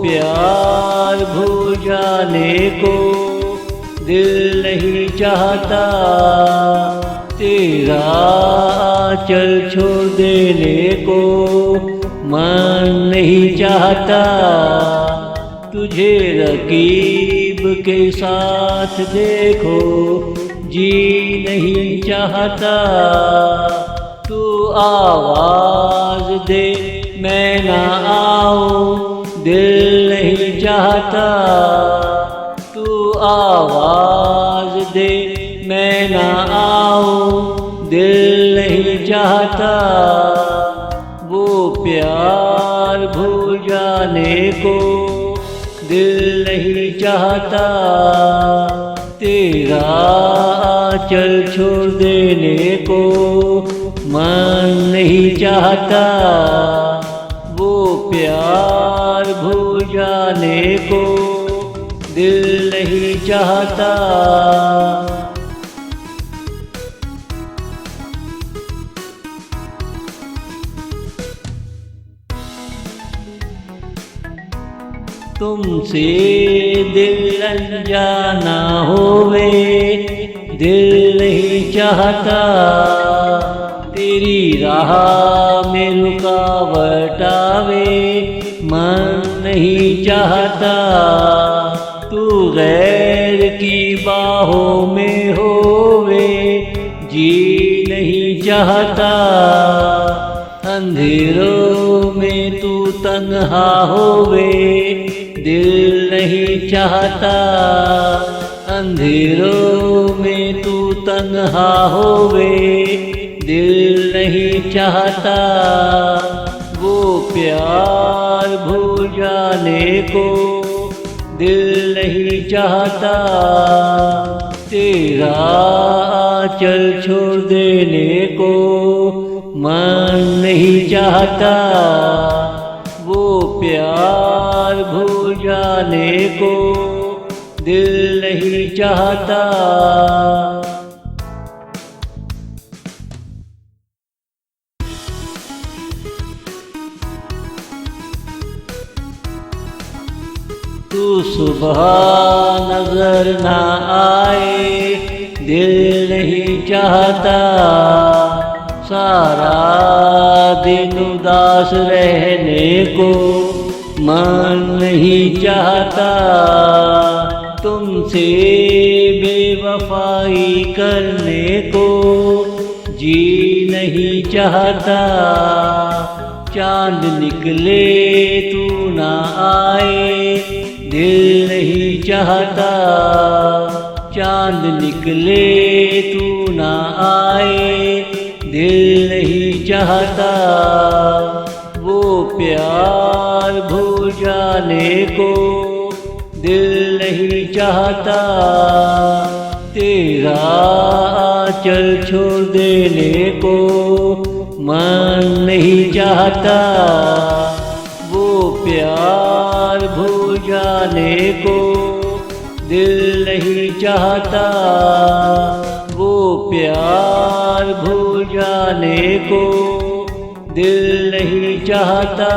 प्यार भूल जाने को दिल नहीं चाहता, तेरा आंचल छोड़ देने को मन नहीं चाहता। तुझे रकीब के साथ देखो जी नहीं चाहता। तू आवाज दे मैं ना आऊं दिल नहीं चाहता। तू आवाज दे मैं ना आऊं दिल नहीं चाहता। वो प्यार भूल जाने को दिल नहीं चाहता, तेरा आंचल छोड़ देने को मन नहीं चाहता। वो प्यार भूल जाने को दिल नहीं चाहता। तुमसे दिल अनजाना होवे दिल नहीं चाहता। तेरी राह में रुकावट आवे मन नहीं चाहता। तू गैर की बाहों में होवे जी नहीं चाहता। अंधेरों में तू तन्हा होवे दिल नहीं चाहता। अंधेरों में तू तन्हा होवे दिल नहीं चाहता। वो प्यार भूल जाने को दिल नहीं चाहता, तेरा आंचल छोड़ देने को मन नहीं चाहता। वो प्यार भूल जाने को दिल नहीं चाहता। तू सुबह नजर ना आए दिल नहीं चाहता। सारा दिन उदास रहने को मन नहीं चाहता। तुमसे बेवफाई करने को जी नहीं चाहता। चांद निकले तू ना आए दिल नहीं चाहता। चांद निकले तू ना आए दिल नहीं चाहता। वो प्यार भूल जाने को दिल नहीं चाहता, तेरा आंचल छोड़ देने को मन नहीं चाहता। वो प्यार भूल जाने को दिल नहीं चाहता। वो प्यार भूल जाने को दिल नहीं चाहता।